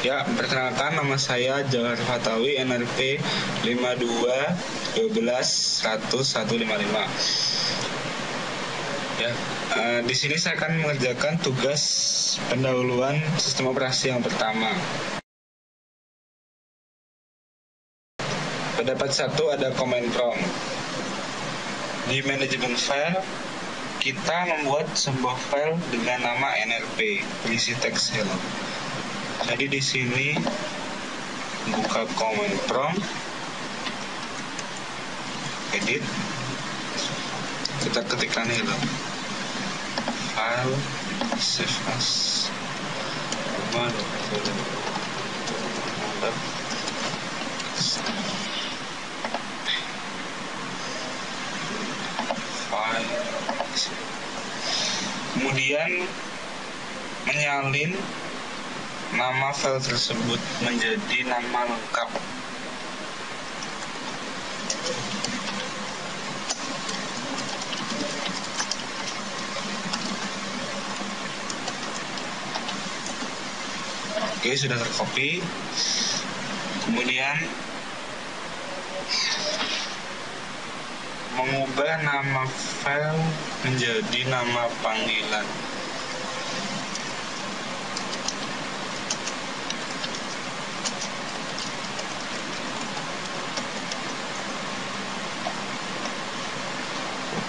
Ya, perkenalkan nama saya Jawahar Fatawi, NRP 5212110155. Ya, di sini saya akan mengerjakan tugas pendahuluan sistem operasi yang pertama. Pada part 1 ada command prompt. Di manajemen file, kita membuat sebuah file dengan nama NRP, berisi teks hello. Jadi di sini buka command prompt, edit, kita ketikkan hello, file, save as, file. Kemudian menyalin nama file tersebut menjadi nama lengkap. Oke, sudah tercopy. Kemudian mengubah nama file menjadi nama panggilan.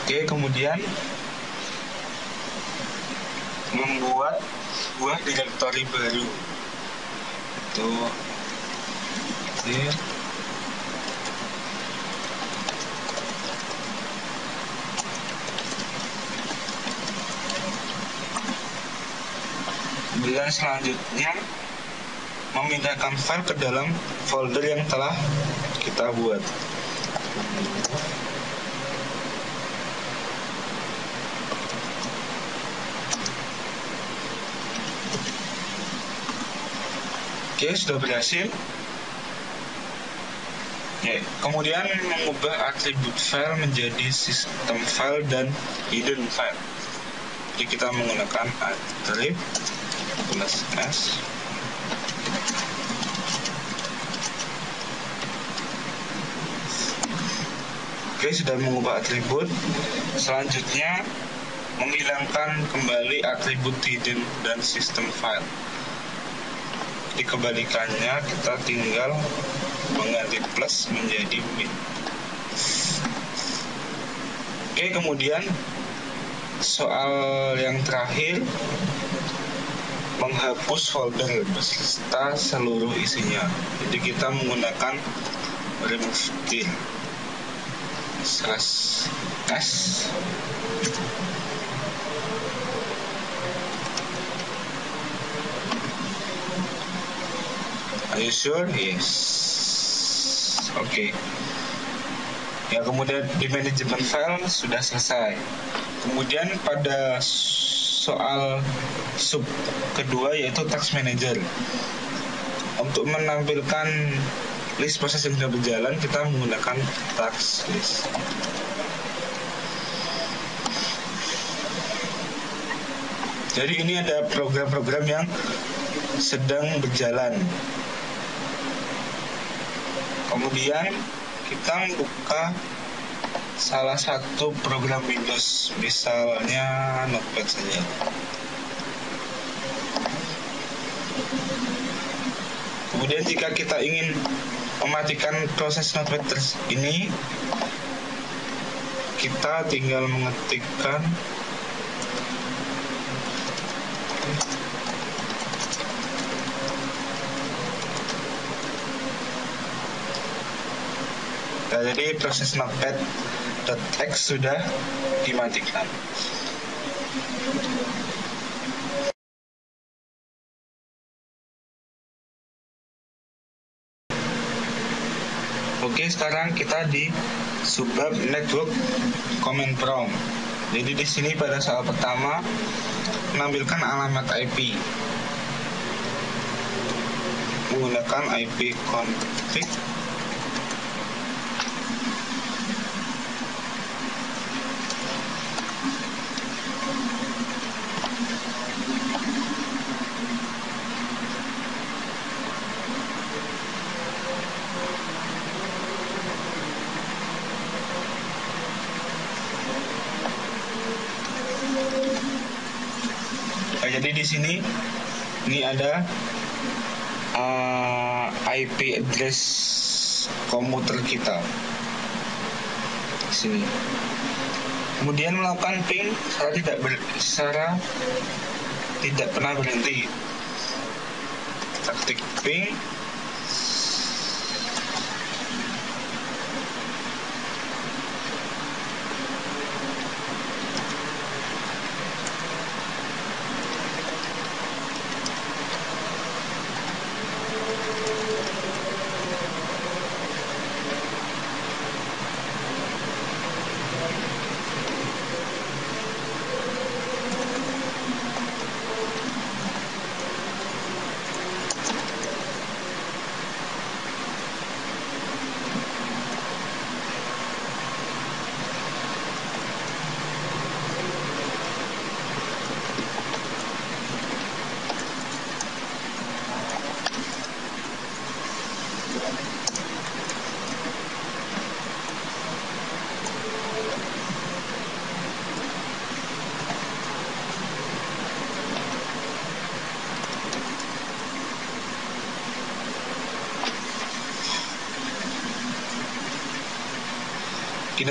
Oke, kemudian membuat sebuah directory baru. Itu kemudian selanjutnya memindahkan file ke dalam folder yang telah kita buat. Oke, sudah berhasil. Ya, kemudian mengubah atribut file menjadi sistem file dan hidden file. Jadi kita menggunakan attribut plus s. Oke, sudah mengubah atribut. Selanjutnya menghilangkan kembali atribut hidden dan system file. Dikembalikannya kita tinggal mengganti plus menjadi min. Oke, kemudian soal yang terakhir, menghapus folder beserta seluruh isinya. Jadi kita menggunakan remove till /s. Are you sure? Yes. Oke. Ya, kemudian di manajemen file sudah selesai. Kemudian pada soal sub kedua yaitu task manager. Untuk menampilkan list proses yang sudah berjalan, kita menggunakan task list. Jadi ini ada program-program yang sedang berjalan. Kemudian kita buka salah satu program Windows, misalnya Notepad saja. Kemudian jika kita ingin mematikan proses Notepad ini, kita tinggal mengetikkan jadi proses notepad.x sudah dimatikan. Oke, sekarang kita di subbab network command prompt. Jadi di sini pada soal pertama menampilkan alamat IP menggunakan IP config. Jadi di sini ini ada IP address komputer kita di sini. Kemudian melakukan ping secara tidak pernah berhenti. Kita ketik ping.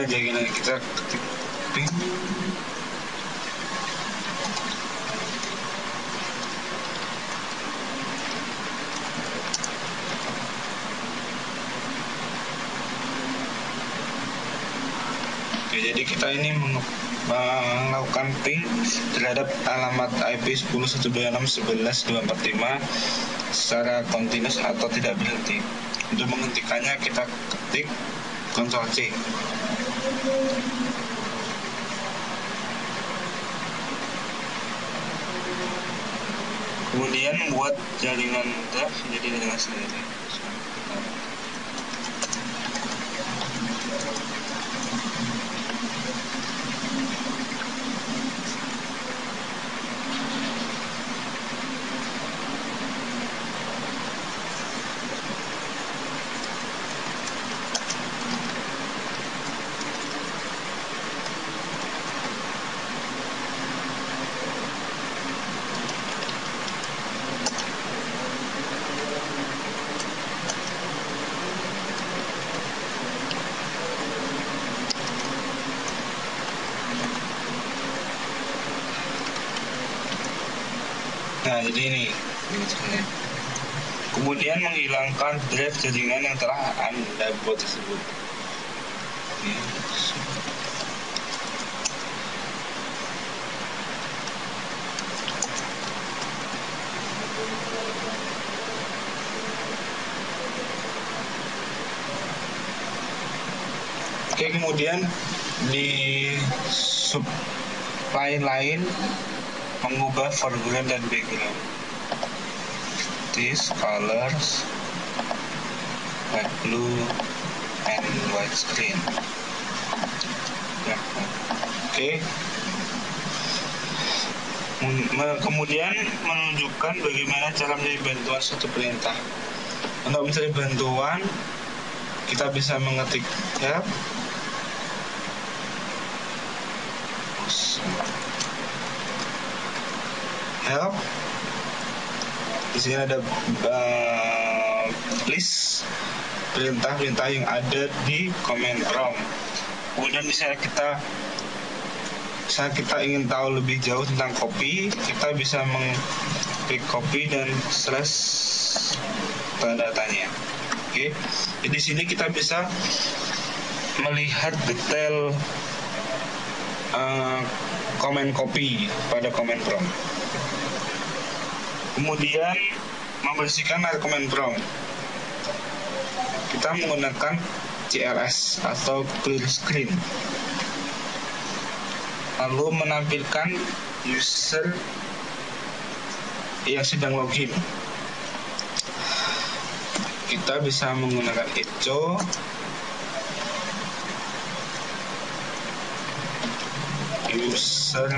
Gini kita ketik ping. Oke, jadi kita ini melakukan ping terhadap alamat IP 10.126.11.245 secara kontinus atau tidak berhenti. Untuk menghentikannya kita ketik Ctrl C. Kemudian buat jaringan drive jadi dengan sendiri. Nah, jadi ini. Kemudian menghilangkan drive jaringan yang telah Anda buat tersebut. Oke, kemudian di sub lain mengubah foreground dan background. This colors white, blue, and white screen. Ya. Oke. Kemudian menunjukkan bagaimana cara mencari bantuan suatu perintah. Untuk mencari bantuan, kita bisa mengetik help. Help. Di sini ada list perintah-perintah yang ada di command prompt. Kemudian misalnya kita ingin tahu lebih jauh tentang copy, kita bisa mengklik copy dan slash tanda tanya. Oke. Jadi di sini kita bisa melihat detail command copy pada command prompt. Kemudian membersihkan command prompt, kita menggunakan CLS atau clear screen, lalu menampilkan user yang sedang login. Kita bisa menggunakan echo user.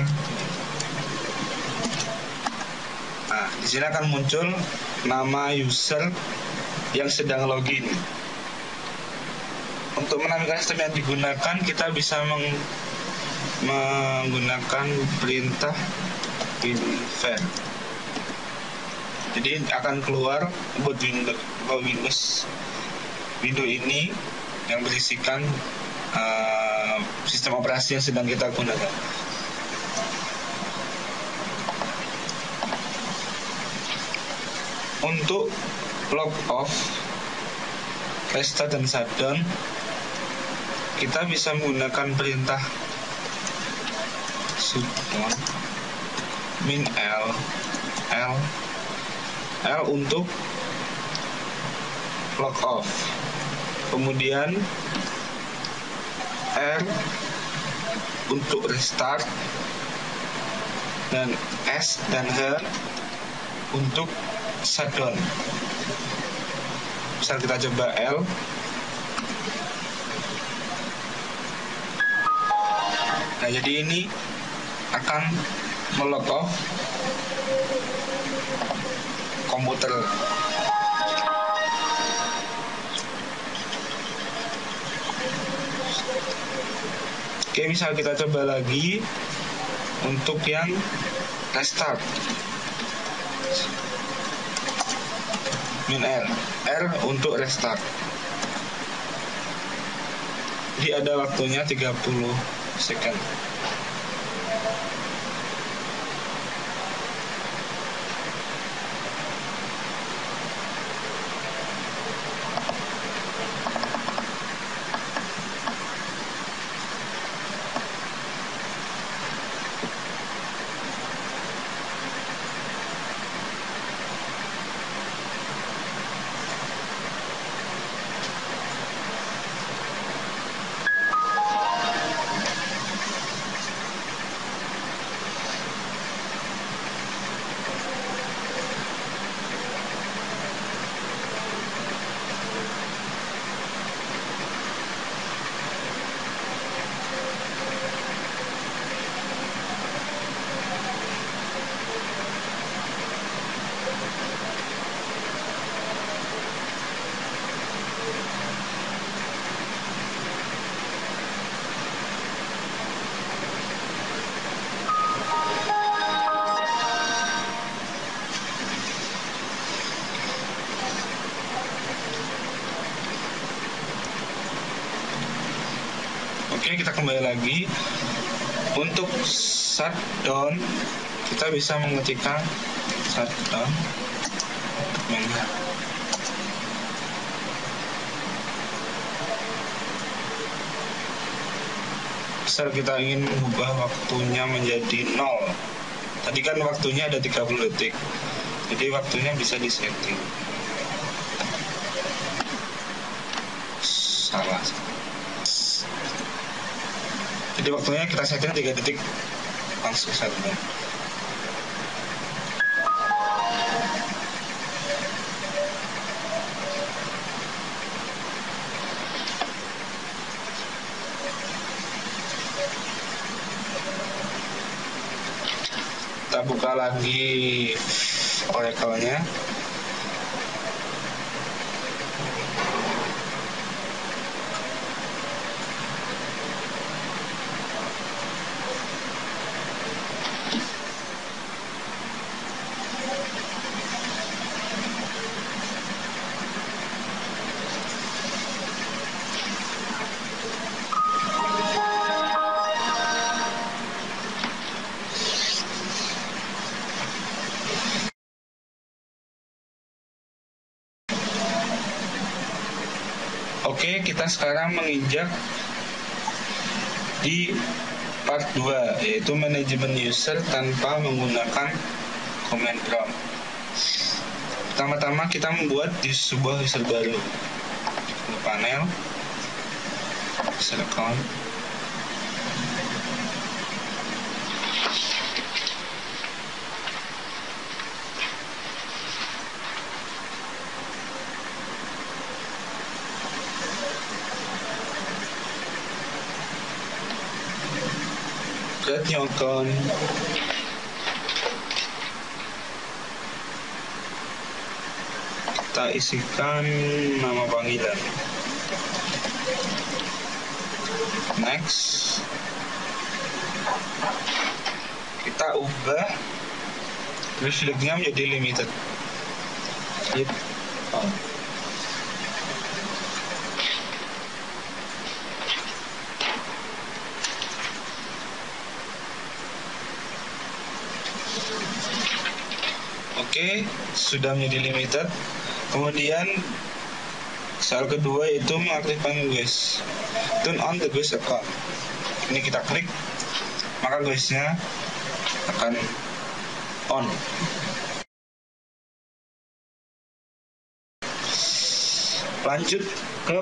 Nah, di sini akan muncul nama user yang sedang login. Untuk menampilkan sistem yang digunakan, kita bisa menggunakan perintah WinVer. Jadi akan keluar buat Windows ini yang berisikan sistem operasi yang sedang kita gunakan. Untuk log off, restart dan shutdown, kita bisa menggunakan perintah sudo min L untuk log off, kemudian R untuk restart, dan S dan H untuk shutdown. Misal kita coba L, nah jadi ini akan melog off komputer. Oke, misal kita coba lagi untuk yang restart, min R untuk restart. Jadi ada waktunya 30 second. Oke, kita kembali lagi. Untuk shutdown, kita bisa mengetikkan shutdown menu. Misal kita ingin mengubah waktunya menjadi 0. Tadi kan waktunya ada 30 detik. Jadi waktunya bisa disetting. Salah. Jadi waktunya kita setting 3 detik, langsung shutdown. Kita buka lagi Oracle-nya. Oke, kita sekarang menginjak di part 2, yaitu manajemen user tanpa menggunakan command prompt. Pertama-tama kita membuat di sebuah user baru. Panel user account. Create new account. Kita isikan nama panggilan. Next. Kita ubah privilege-nya menjadi limited. Oke, sudah menjadi limited. Kemudian soal kedua yaitu mengaktifkan GUIS. Turn on the GUIS account. Ini kita klik, maka GUIS-nya akan on. Lanjut ke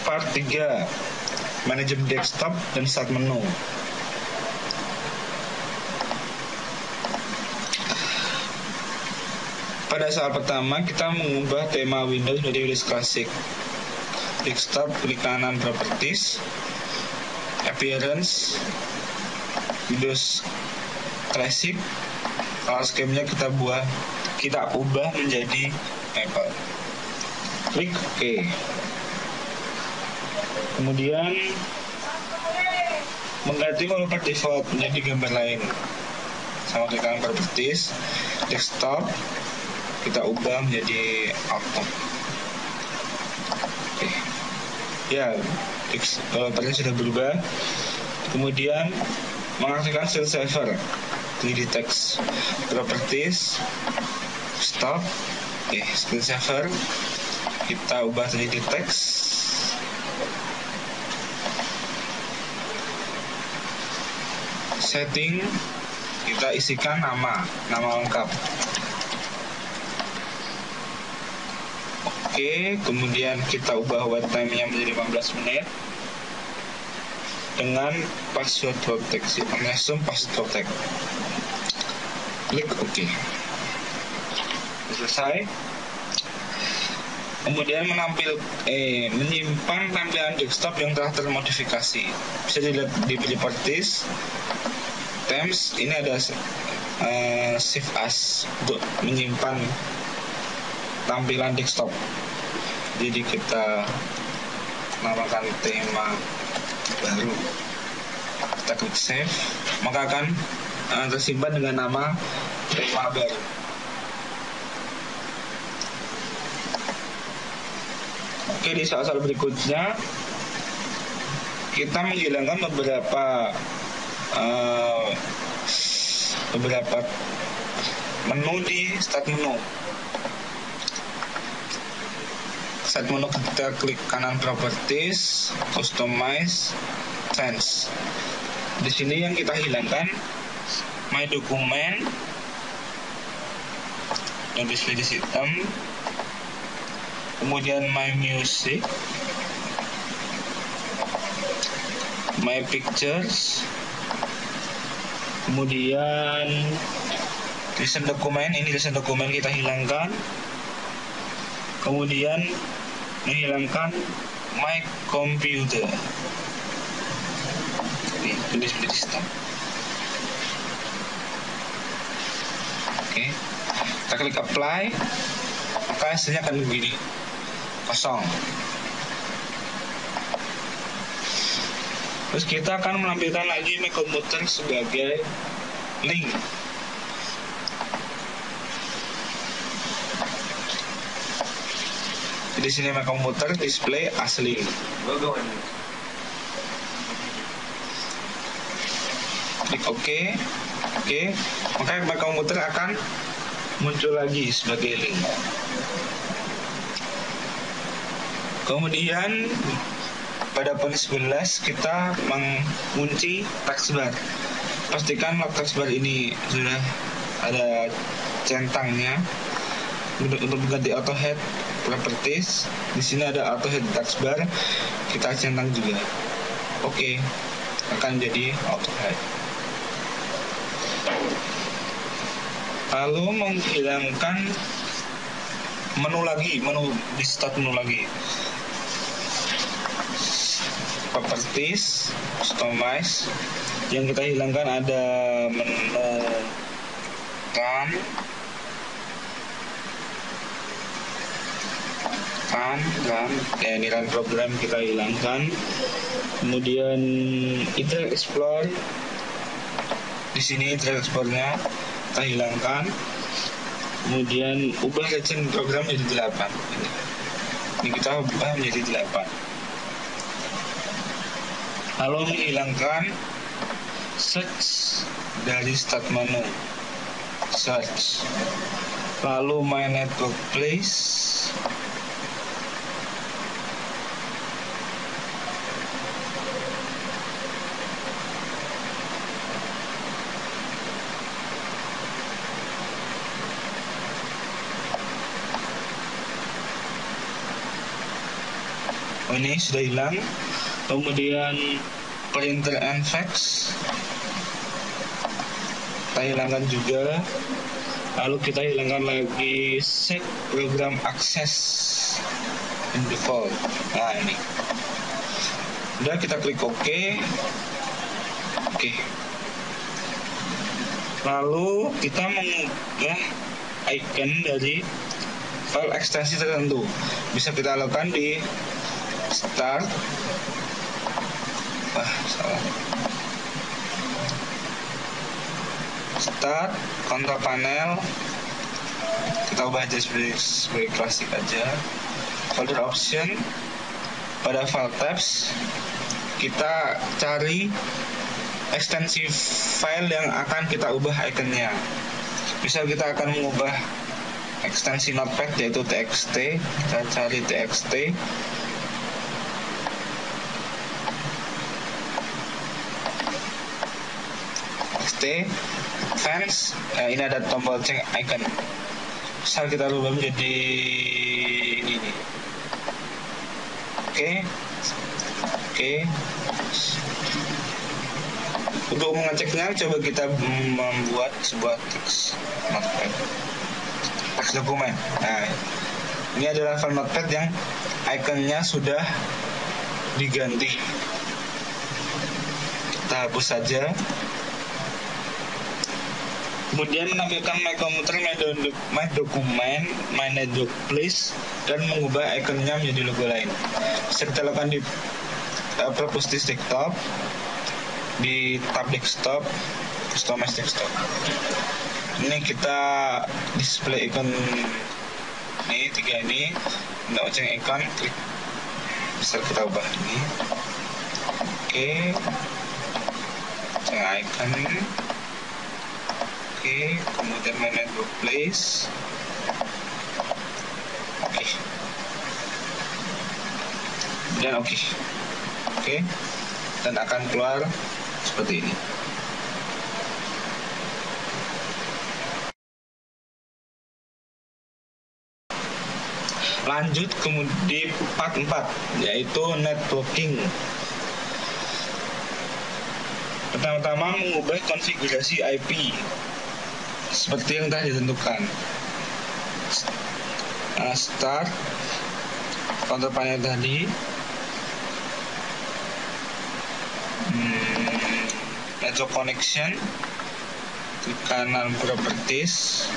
part 3, manajemen desktop dan start menu. Pada saat pertama kita mengubah tema Windows menjadi Windows Classic. Desktop, klik kanan Properties, Appearance, Windows Classic. Color scheme-nya kita ubah menjadi Maple. Klik OK. Kemudian mengganti wallpaper default menjadi gambar lain. Sama klik kanan Properties, Desktop, kita ubah menjadi auto. Oke. Ya, wallpapernya sudah berubah. Kemudian mengaktifkan screensaver. Klik di text properties, stop. Screensaver kita ubah menjadi teks. Setting kita isikan nama lengkap. Oke, kemudian kita ubah wait time-nya menjadi 15 menit dengan password protect, assume password protect. Klik OK. Selesai. Kemudian menyimpan tampilan desktop yang telah termodifikasi. Bisa dilihat di properties, Themes, ini ada Shift As untuk menyimpan tampilan desktop. Jadi kita namakan tema baru, kita klik save, maka akan tersimpan dengan nama tema baru. Oke, di soal berikutnya kita menghilangkan beberapa menu di start menu. Start menu kita klik kanan properties, customize, trends. Di sini yang kita hilangkan my document dan display di sistem. Kemudian my music, my pictures. Kemudian listen dokumen, ini listen dokumen kita hilangkan. Kemudian menghilangkan my computer. Ini display system. Oke, kita klik apply, maka hasilnya akan begini, kosong. Terus kita akan menampilkan lagi my computer sebagai link. Di sini my computer display asli. Klik OK. Oke, maka my computer akan muncul lagi sebagai link. Kemudian pada poin 11 kita mengunci taskbar. Pastikan lock taskbar ini sudah ada centangnya. Untuk mengganti auto head properties, di sini ada auto head taskbar, kita centang juga. Oke, akan jadi auto head. Lalu menghilangkan menu di start menu lagi. Properties, customize. Yang kita hilangkan ada menu run, ini run program kita hilangkan. Kemudian Internet Explorer, di sini Internet Explorer-nya kita hilangkan, kemudian ubah region program menjadi 8. Ini kita ubah menjadi 8. Lalu menghilangkan search dari start menu, search, lalu my network place, ini sudah hilang. Kemudian printer and fax kita hilangkan juga. Lalu kita hilangkan lagi set program access in default. Nah ini udah, kita klik OK. Oke. Lalu kita mengubah icon dari file ekstensi tertentu. Bisa kita lakukan di start. Salah. Start, control panel, kita ubah aja sebagai klasik aja. Folder option, pada file tabs kita cari ekstensi file yang akan kita ubah ikonnya. Misal kita akan mengubah ekstensi notepad yaitu txt, kita cari txt. Fans, ini ada tombol change icon. Misal kita rubah menjadi ini. Oke. Untuk mengeceknya, coba kita membuat sebuah teks notepad, teks dokumen. Nah, ini adalah file notepad yang ikonnya sudah diganti. Kita hapus saja. Kemudian menampilkan my computer, my document, my network place, dan mengubah ikonnya menjadi logo lain. Bisa kita lakukan di Propose Desktop, di tab Desktop, Customize Desktop. Ini kita display ikon ini 3 ini, nggak ujung ikon, klik. Bisa kita ubah ini. Oke, icon ini. Oke, kemudian my network place. Oke. Dan oke, dan akan keluar seperti ini. Lanjut kemudian part 4, yaitu networking. Pertama-tama mengubah konfigurasi IP seperti yang telah ditentukan. Start, control panel tadi, network connection, klik kanan properties.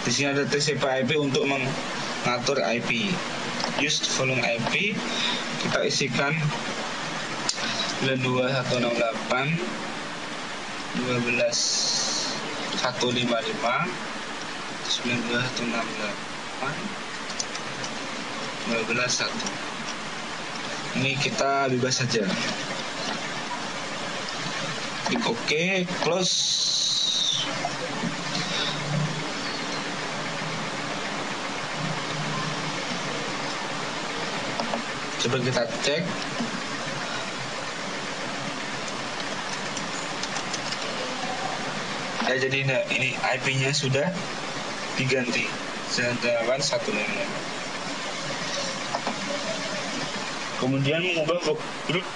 Di sini ada TCP IP untuk mengatur IP. Use volume IP, kita isikan 92168 12155 92168 121. Ini kita bebas saja. Klik OK, close. Coba kita cek. Ya, jadi ini IP-nya sudah diganti 98155. Kemudian mengubah grup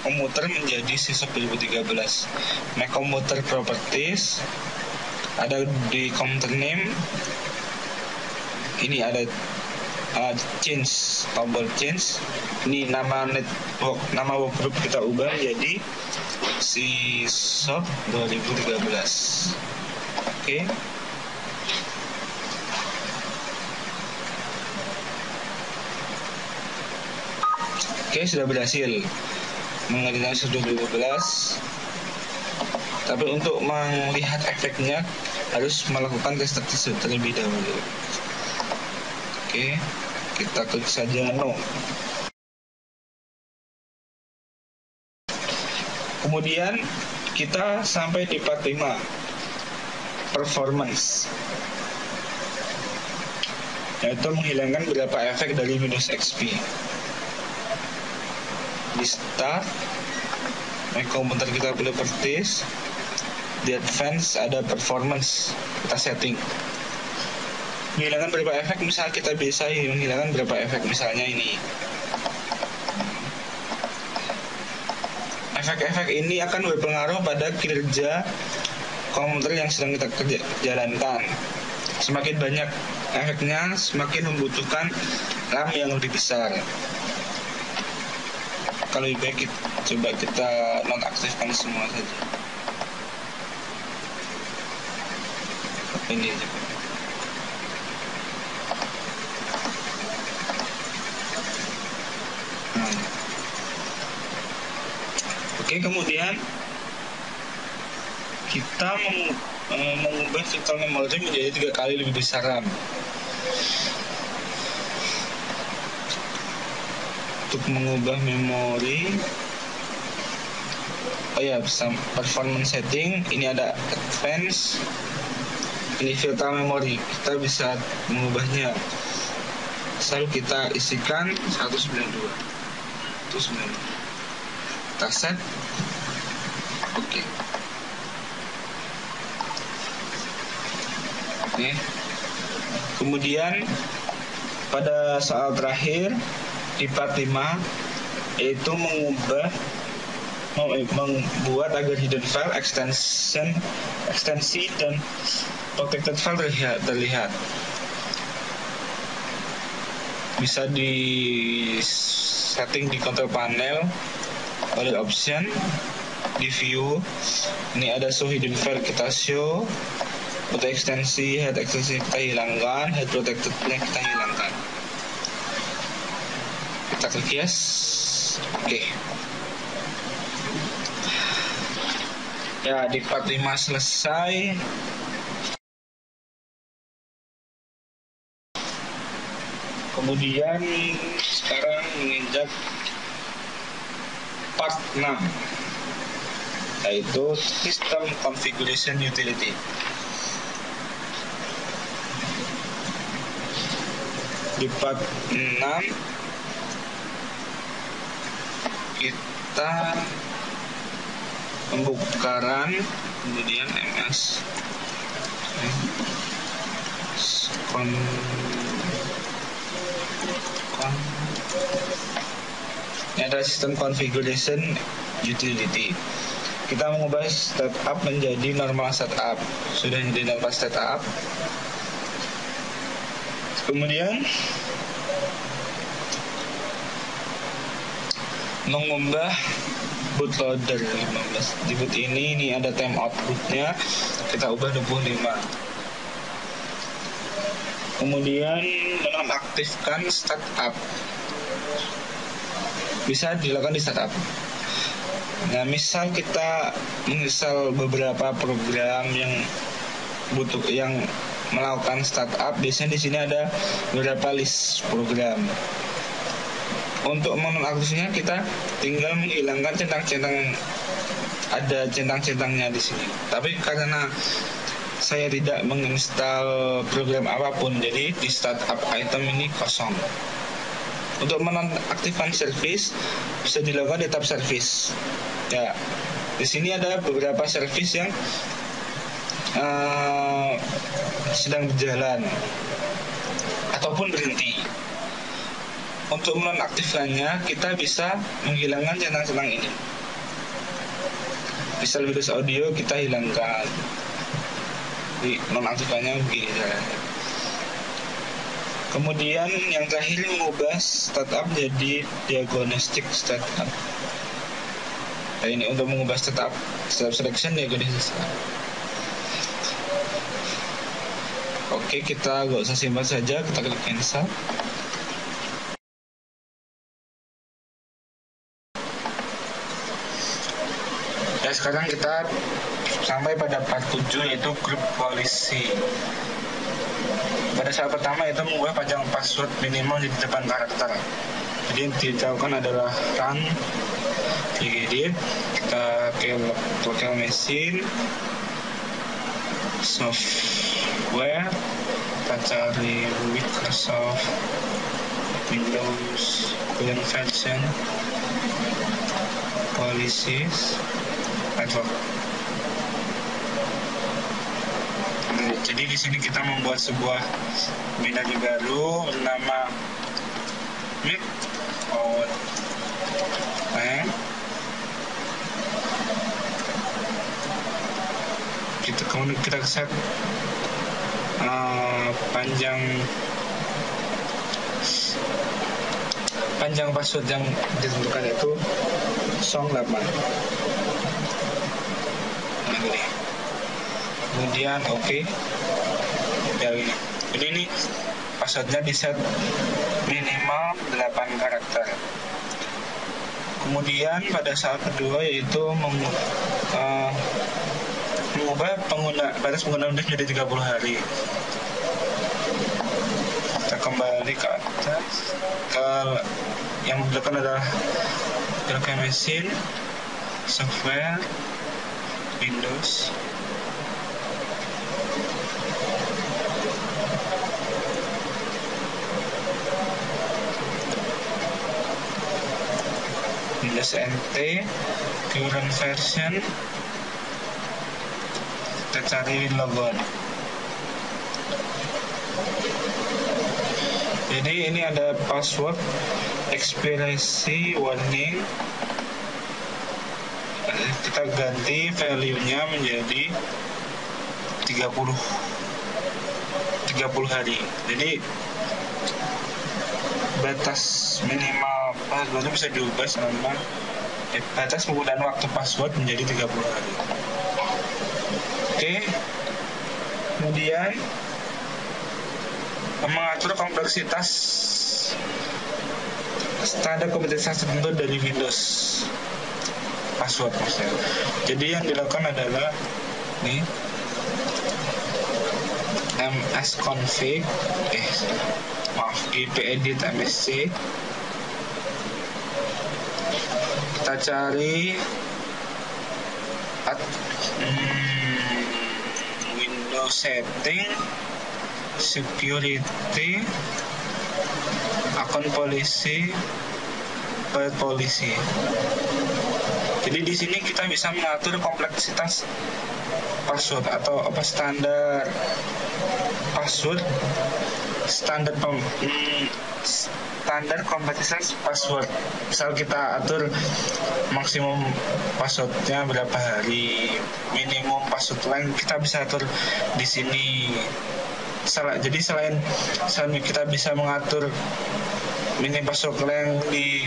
komputer menjadi sisop 2013. Mac Computer Properties, ada di computer name. Ini ada change, tombol change. Ini nama network, nama workgroup kita ubah jadi sisop 2013. Oke. Oke, sudah berhasil mengedirkan sisop 2012. Tapi untuk melihat efeknya, harus melakukan tes terlebih dahulu. Oke, kita klik saja no. Kemudian kita sampai di part 5, performance, yaitu menghilangkan beberapa efek dari Windows XP. Di start, komputer kita properties, di advance ada performance, kita setting. Menghilangkan beberapa efek, misal kita bisa menghilangkan beberapa efek, misalnya ini. Efek-efek ini akan berpengaruh pada kinerja komputer yang sedang kita jalankan. Semakin banyak efeknya, semakin membutuhkan RAM yang lebih besar. Kalau lebih baik coba kita nonaktifkan semua saja. Ini aja. Oke, kemudian kita mengubah virtual memory menjadi 3 kali lebih besar RAM. Untuk mengubah memori, performance setting, ini ada advance, ini virtual memory, kita bisa mengubahnya. Selalu kita isikan 192. Kita set. Oke. Kemudian pada soal terakhir di part 5, yaitu membuat agar hidden file, ekstensi dan protected file terlihat. Bisa di setting di control panel, pada option, di view. Ini ada show hidden file, kita show. Untuk ekstensi, head ekstensi kita hilangkan, head protected-nya kita hilangkan. Kita klik yes. Oke. Ya, di part 5 selesai. Kemudian sekarang menginjak part 6, yaitu System Configuration Utility. Di part 6 kita membuka run, kemudian ms ini adalah System Configuration Utility. Kita mengubah setup menjadi normal setup. Sudah jadi normal setup. Kemudian mengubah bootloader 15. Di boot ini ada timeout bootnya, kita ubah 25. Kemudian menonaktifkan startup, bisa dilakukan di startup. Nah, misal kita menginstal beberapa program yang melakukan startup, biasanya di sini ada beberapa list program. Untuk menonaktifkannya kita tinggal menghilangkan centang-centang, ada centang-centangnya di sini. Tapi karena saya tidak menginstal program apapun, jadi di startup item ini kosong. Untuk menonaktifkan service bisa dilakukan di tab service. Ya, di sini ada beberapa service yang sedang berjalan ataupun berhenti. Untuk menonaktifkannya kita bisa menghilangkan centang-centang ini. Bisa Windows Audio kita hilangkan. Di nonaktifkannya begini caranya. Kemudian yang terakhir mengubah startup jadi diagnostic startup. Nah, ini untuk mengubah startup selection diagnostic startup. Oke, kita gak usah simpan saja, kita klik cancel. Ya, sekarang kita sampai pada part 7, yaitu grup polisi. Pada saat pertama itu mengubah panjang password minimal di depan karakter. Jadi yang dilakukan adalah run edit, kita ke local machine, software, kita cari Microsoft Windows current version, policies, network. Jadi di sini kita membuat sebuah binary baru bernama Mic Outline. Kemudian kita set panjang password yang ditentukan itu 08. Nah, ini. Kemudian oke. Ya, ini passwordnya di set minimal 8 karakter. Kemudian pada saat kedua yaitu mengubah batas pengguna Windows menjadi 30 hari. Kita kembali ke atas, yang dilakukan adalah local machine, software, Windows. Windows NT, current version, kita cari logon. Jadi ini ada password expiration warning. Kita ganti value-nya menjadi 30 hari. Jadi batas minimal password bisa diubah selama batas penggunaan waktu password menjadi 30 hari. Oke. Kemudian mengatur kompleksitas standar kompleksitas tertentu dari Windows password maksudnya. Jadi yang dilakukan adalah nih msconfig ipedit msc. Kita cari Windows setting, security, akun polisi, file polisi. Jadi di sini kita bisa mengatur kompleksitas password atau standar password, standar kompleksitas password. Misal kita atur maksimum passwordnya berapa hari, minimum password lain kita bisa atur di sini. Jadi selain kita bisa mengatur minimum password lain di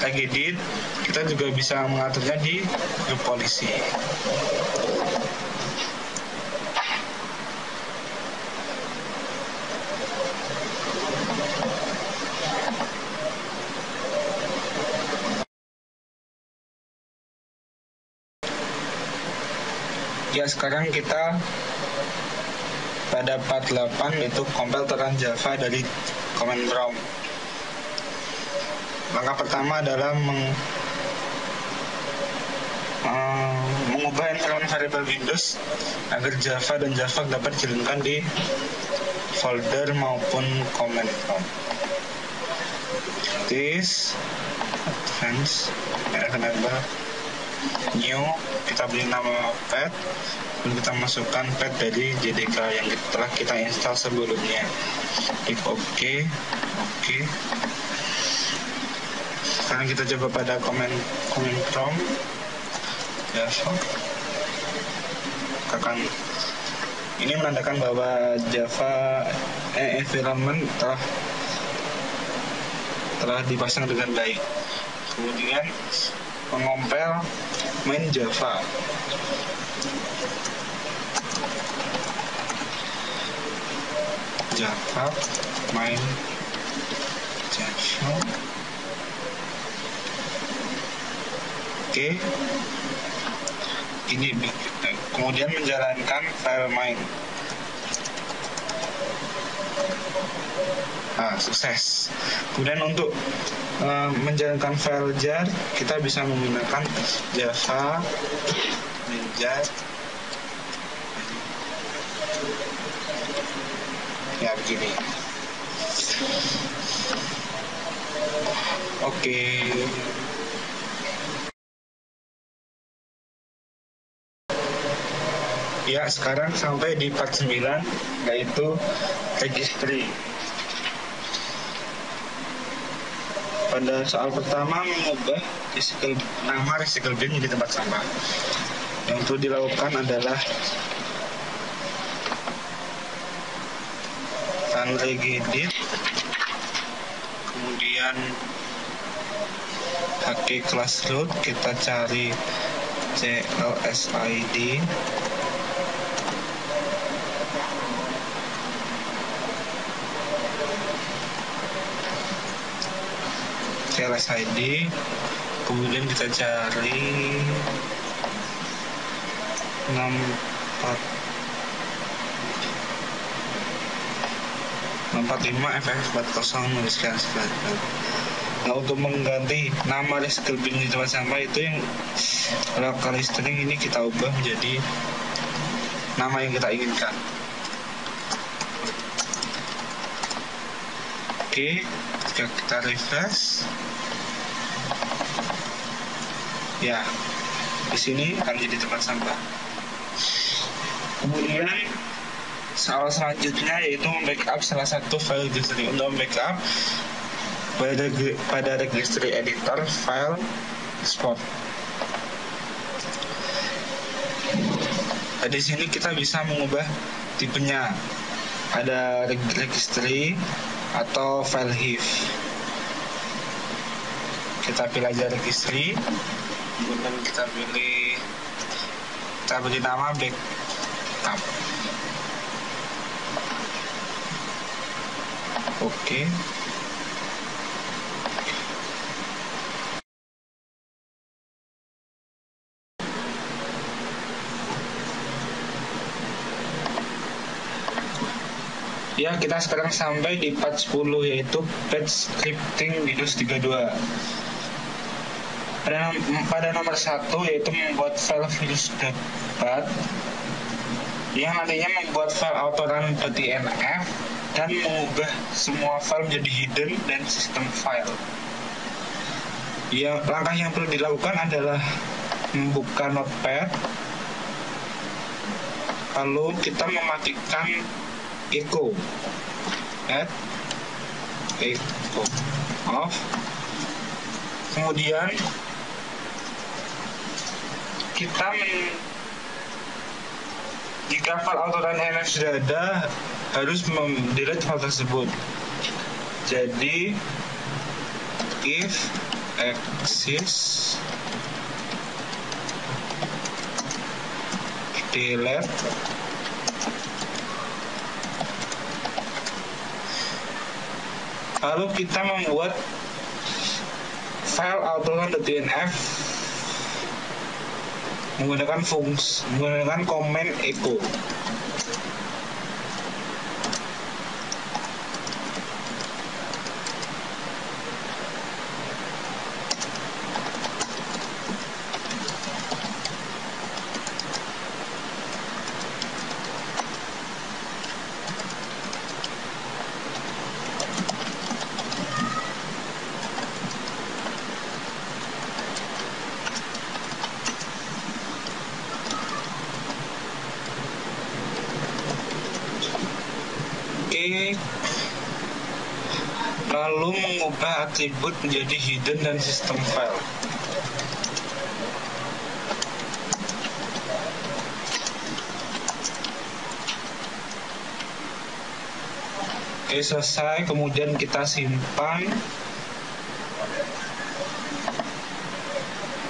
edit, kita juga bisa mengaturnya di grup polisi. Ya, sekarang kita pada part 8 yaitu compile tekan Java dari command prompt. Langkah pertama adalah mengubah environment variable Windows agar Java dan Java dapat dijalankan di folder maupun command prompt. This advance enable new, kita beri nama pet dan kita masukkan pet dari JDK yang telah kita install sebelumnya. Klik OK. Sekarang kita coba pada command prompt Java. Ini menandakan bahwa Java environment telah dipasang dengan baik. Kemudian mengompel main Java. Main Java. Oke. ini, kemudian menjalankan file main. Nah, sukses. Kemudian untuk menjalankan file jar, kita bisa menggunakan Java jar. Ya, begini. Oke. Ya, sekarang sampai di part 9, yaitu registry. Pada soal pertama, mengubah nama recycle bin di tempat sampah. Yang perlu dilakukan adalah run regedit, kemudian hk class root, kita cari clsid, kemudian kita cari 645 ff40 menuliskan sebagai. Nah, untuk mengganti nama recycle bin di tempat sampah itu yang local string ini kita ubah menjadi nama yang kita inginkan. Oke, jika kita refresh, ya, di sini akan jadi tempat sampah. Kemudian soal selanjutnya yaitu membackup salah satu file registry. Untuk membackup pada registry editor file export. Di sini kita bisa mengubah tipenya. Ada registry atau file HIF. Kita pilih aja registry, kemudian kita beri nama backup. Oke. Ya, kita sekarang sampai di part 10, yaitu batch scripting Windows 32. Pada nomor 1 yaitu membuat file virus.bat yang nantinya membuat file autorun.inf dan mengubah semua file menjadi hidden dan system file. Ya, langkah yang perlu dilakukan adalah membuka notepad, lalu kita mematikan echo off. Kemudian kita jika file autorun.inf sudah ada, harus delete file tersebut. Jadi if exist delete lalu kita membuat file autorun.inf menggunakan command echo. Lalu mengubah atribut menjadi hidden dan system file. Oke, selesai. Kemudian kita simpan.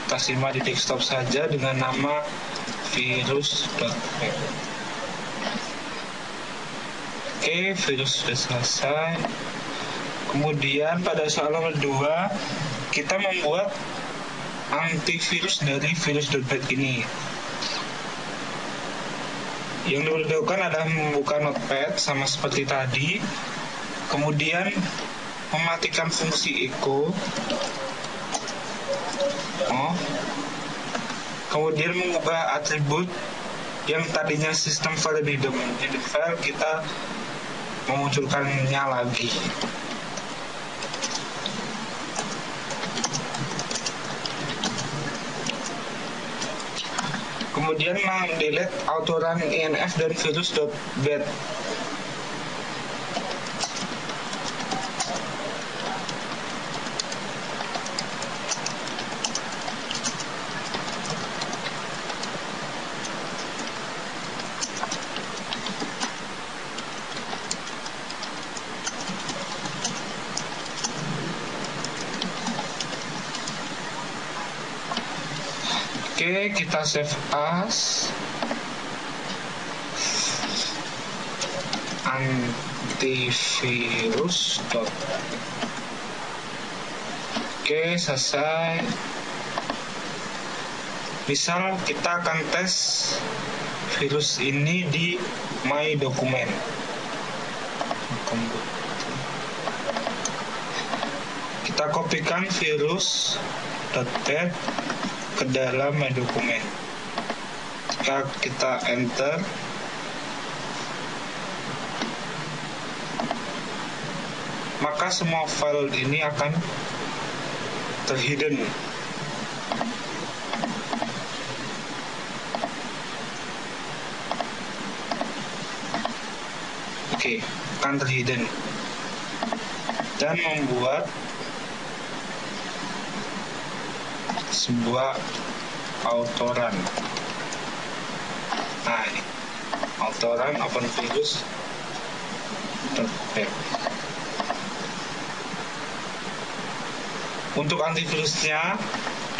Kita simpan di desktop saja dengan nama virus.web. Oke, virus sudah selesai. Kemudian pada soal nomor 2, kita membuat antivirus dari virus.bat ini. Yang dilakukan adalah membuka notepad sama seperti tadi, kemudian mematikan fungsi echo, kemudian mengubah atribut yang tadinya sistem file di domain edit file, kita memunculkannya lagi. Kemudian mendelete autorun inf dan virus.bat. Oke, kita save as antivirus. Oke, selesai. Misal kita akan tes virus ini di my dokumen. Kita kopikan virus.bat ke dalam my dokumen. Jika kita enter, maka semua file ini akan terhidden. Oke, akan terhidden dan membuat sebuah autorun. Nah, ini autorun open virus. Untuk antivirusnya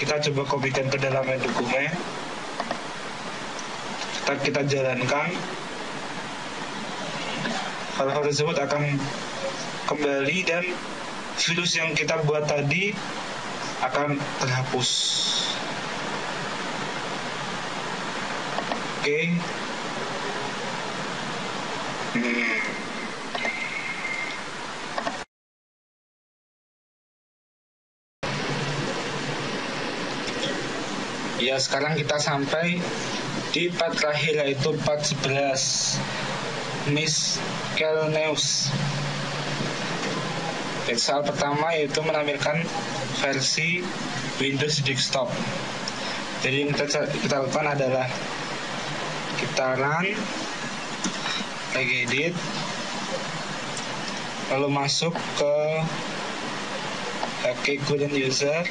kita coba kopikan ke dalam dokumen. Kita jalankan. File tersebut akan kembali dan virus yang kita buat tadi akan terhapus. Oke. Ya, sekarang kita sampai di part terakhir, yaitu part 11, miscellaneous. Soal pertama yaitu menampilkan versi Windows desktop. Jadi yang kita lakukan adalah kita run, edit, lalu masuk ke current user,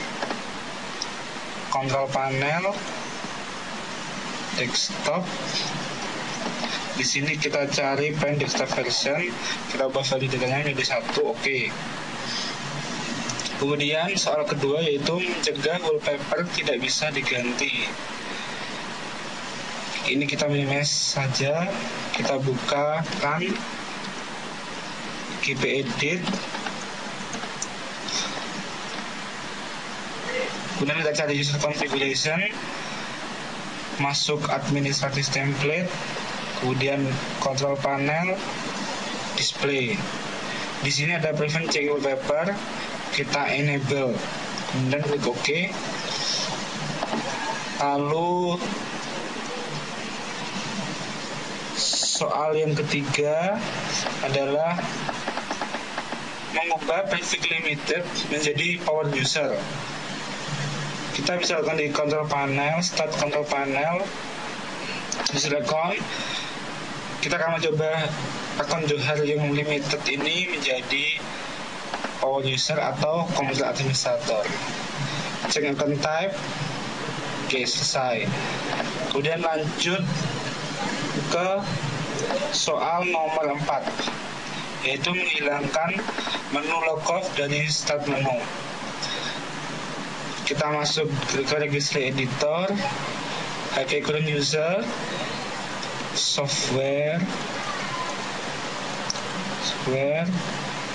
control panel, desktop. Di sini kita cari pen desktop version, kita ubah validatornya menjadi 1, oke. Kemudian soal kedua yaitu mencegah wallpaper tidak bisa diganti. Ini kita minimize saja, kita buka run, gpedit, kemudian kita cari user configuration, masuk administrative template, kemudian control panel, display. Di sini ada prevent change wallpaper, kita enable, kemudian klik OK. Lalu soal yang ketiga adalah mengubah prefix limited menjadi power user. Kita bisa lakukan di control panel, start control panel, user account. Kita akan mencoba akun Johar yang limited ini menjadi power user atau komputer administrator. Check account type. Oke, selesai. Kemudian lanjut ke soal nomor 4, yaitu menghilangkan menu logout dari start menu. Kita masuk ke registry editor, current user, software,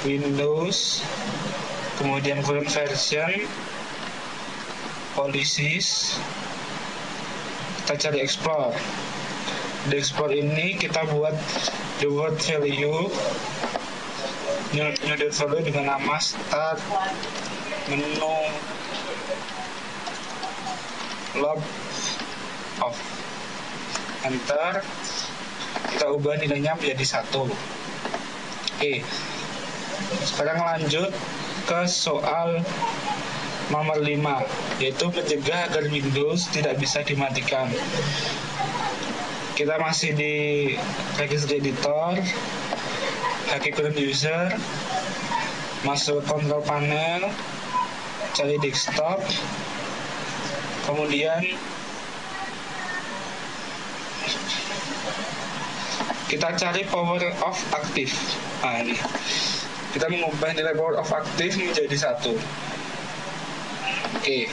Windows, kemudian current version, policies, kita cari explore. Di export ini kita buat the word value, new dot value dengan nama start menu log off. Enter. Kita ubah nilainya menjadi 1. Oke. Sekarang lanjut ke soal nomor 5, yaitu mencegah agar Windows tidak bisa dimatikan. Kita masih di registry editor, haki current user, masuk control panel, cari desktop, kemudian kita cari power off aktif. Nah, ini kita mengubah nilai power off aktif menjadi 1. Oke.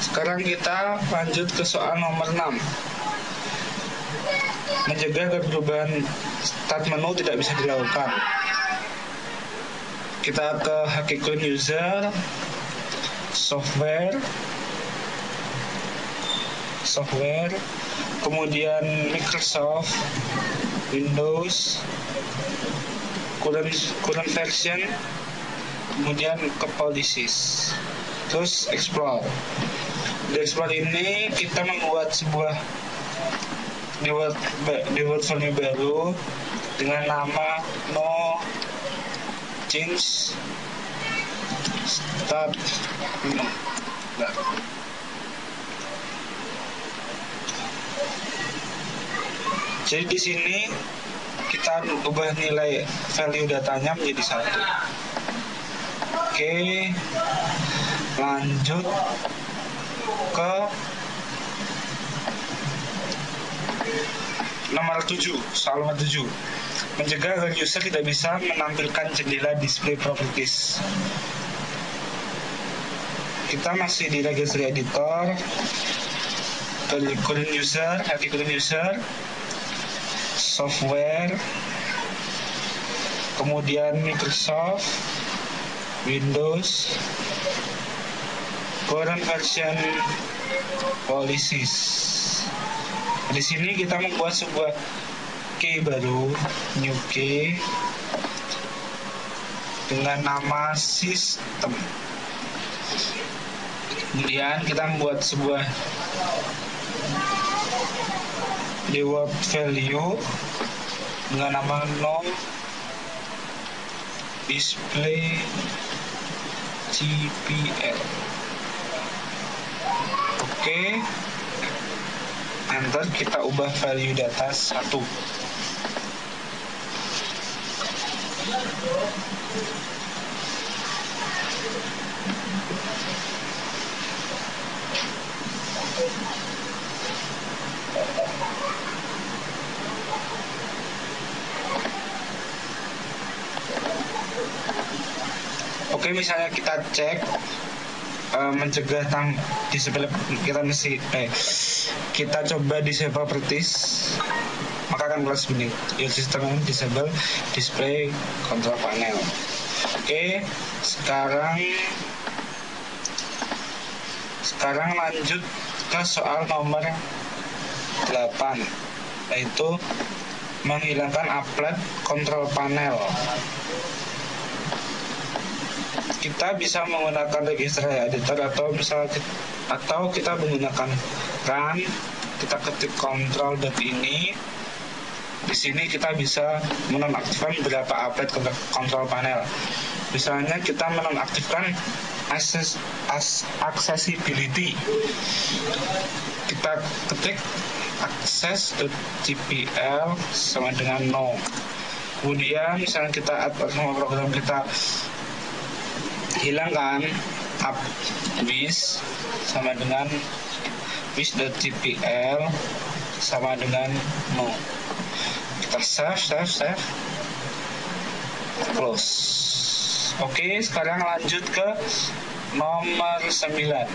Sekarang kita lanjut ke soal nomor 6. Mencegah agar perubahan start menu tidak bisa dilakukan. Kita ke haki current user, software, kemudian Microsoft, Windows, current version, kemudian ke policies, terus explore. Di explore ini kita membuat sebuah deword value baru dengan nama no change start menu. Jadi di sini kita ubah nilai value datanya menjadi 1. Oke, lanjut ke nomor 7, soal nomor 7. Mencegah agar user tidak bisa menampilkan jendela display properties. Kita masih di registry editor, current user, haki current user, software, kemudian Microsoft, Windows, current version, policies. Di sini kita membuat sebuah key baru, new key, dengan nama system. Kemudian kita membuat sebuah deword value dengan nama no display GPL. Oke. Enter, kita ubah value data 1. Oke, misalnya kita cek mencegah disable, kita coba disable properties, maka akan keluar begini, your system disable display control panel. Oke, sekarang lanjut ke soal nomor 8, yaitu menghilangkan applet control panel. Kita bisa menggunakan registry editor atau kita menggunakan run. Kita ketik control.ini. Di sini kita bisa menonaktifkan beberapa applet control panel. Misalnya kita menonaktifkan accessibility. Kita ketik access.cpl sama dengan no. Kemudian misalnya kita add semua program kita hilangkan wish sama dengan wish.cpl sama dengan no. Kita save, close. Oke, sekarang lanjut ke nomor 9,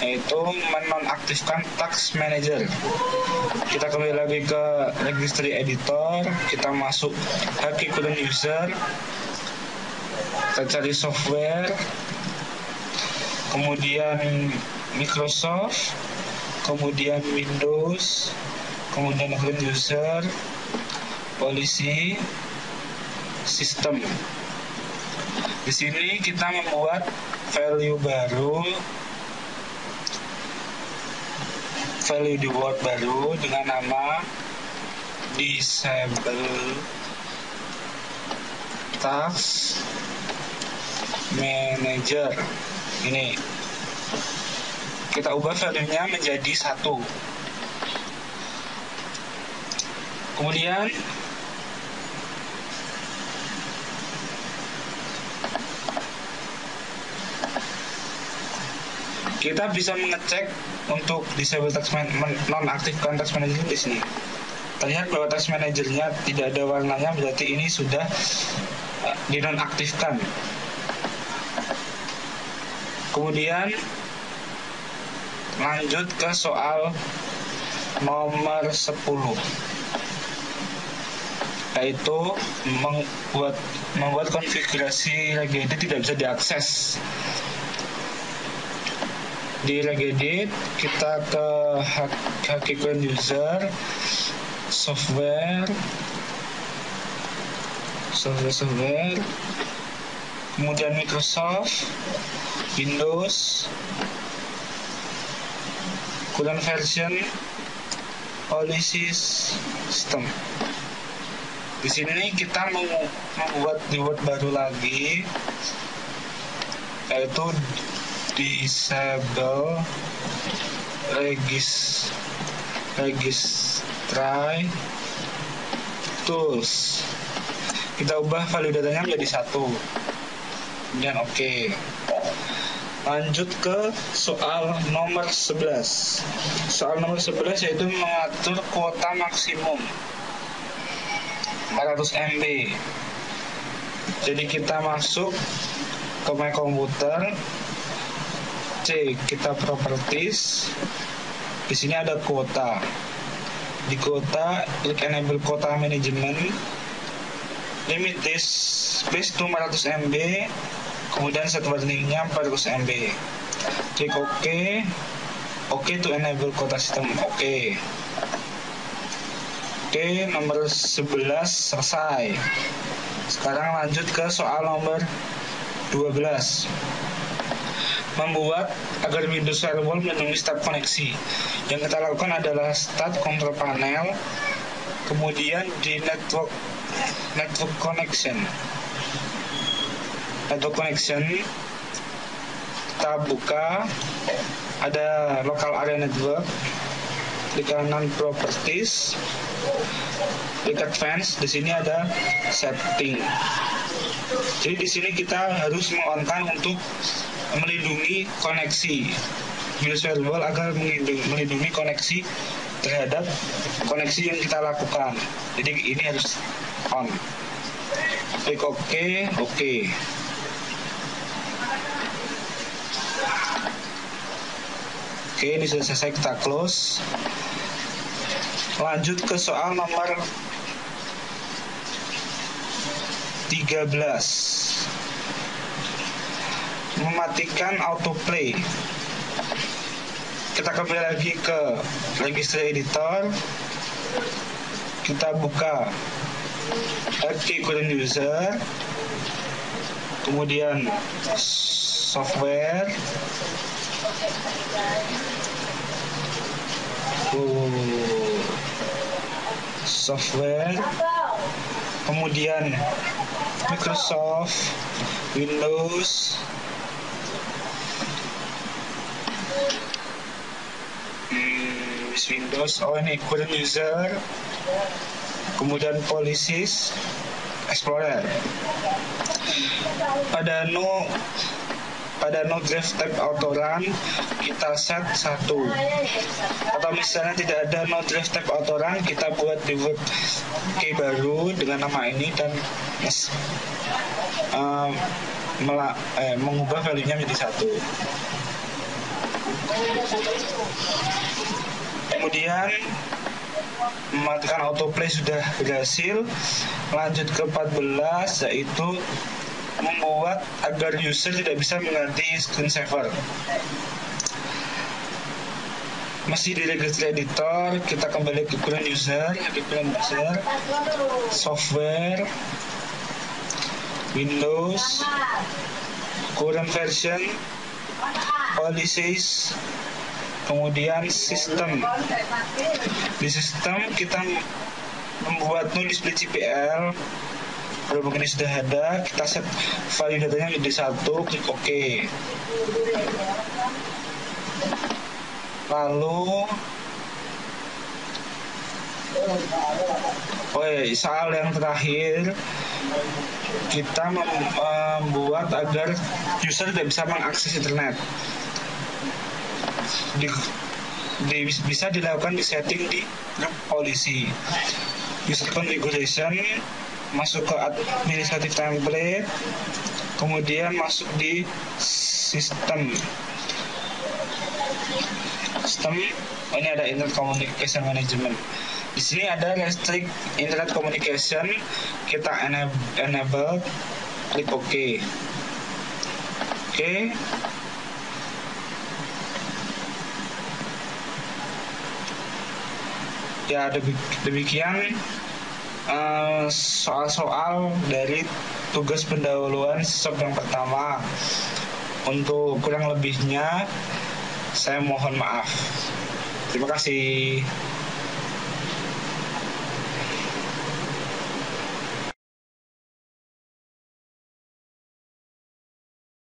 yaitu menonaktifkan task manager. Kita kembali lagi ke registry editor, kita masuk haki current user, kita cari software, kemudian Microsoft, kemudian Windows, kemudian akun user, polisi, sistem. Di sini kita membuat value baru, value di Word baru dengan nama disable task manager. Ini kita ubah value-nya menjadi 1. Kemudian kita bisa mengecek untuk disable task nonaktifkan task manager di sini. Terlihat bahwa task manajernya tidak ada warnanya, berarti ini sudah dinonaktifkan. Kemudian lanjut ke soal nomor 10, yaitu membuat konfigurasi regedit tidak bisa diakses. Di regedit kita ke HKQueen user, software, kemudian Microsoft, Windows, kemudian version, polisi, sistem. Di sini kita membuat Word baru lagi, yaitu disable registry tools. Kita ubah value datanya menjadi 1. Kemudian oke. Lanjut ke soal nomor 11. Soal nomor 11 yaitu mengatur kuota maksimum 400 MB. Jadi kita masuk ke My Computer, kita properties. Di sini ada kuota. Di kuota, klik enable kuota management. Limit this space to 400 MB. Kemudian set warningnya 400 MB. Klik OK. OK to enable kuota sistem. OK. Oke, nomor 11 selesai. Sekarang lanjut ke soal nomor 12. Membuat agar Windows Firewall melindungi start koneksi. Yang kita lakukan adalah start control panel, kemudian di network connection. Network connection kita buka, ada local area network, klik kanan properties, klik advance. Di sini ada setting. Jadi di sini kita harus mengonkan untuk melindungi koneksi Windows Firewall agar melindungi koneksi terhadap koneksi yang kita lakukan. Jadi ini harus on. Klik OK, OK. Oke, ini sudah selesai, kita close. Lanjut ke soal nomor 13. Mematikan autoplay. Kita kembali lagi ke registry editor. Kita buka HKQueen user, kemudian software, kemudian Microsoft, Windows, ini Queen user, kemudian policies, explorer. Pada no draft type autorun kita set 1, atau misalnya tidak ada no draft type autorun, kita buat default key baru dengan nama ini dan mengubah value-nya menjadi 1. Kemudian mematikan autoplay sudah berhasil. Lanjut ke 14, yaitu membuat agar user tidak bisa mengganti screensaver. Masih di registry editor, kita kembali ke current user, software, Windows, current version, policies, kemudian sistem. Di sistem kita membuat nulis CPL. Kalau mungkin ini sudah ada, kita set value datanya menjadi 1, klik OK. Lalu soal yang terakhir, kita membuat agar user tidak bisa mengakses internet. Bisa dilakukan di setting di policy, user configuration, masuk ke administrative template, kemudian masuk di sistem. Ini ada internet communication management. Di sini ada restrict internet communication, kita enable, klik OK. Ya, demikian soal-soal dari tugas pendahuluan sub yang pertama. Untuk kurang lebihnya saya mohon maaf. Terima kasih.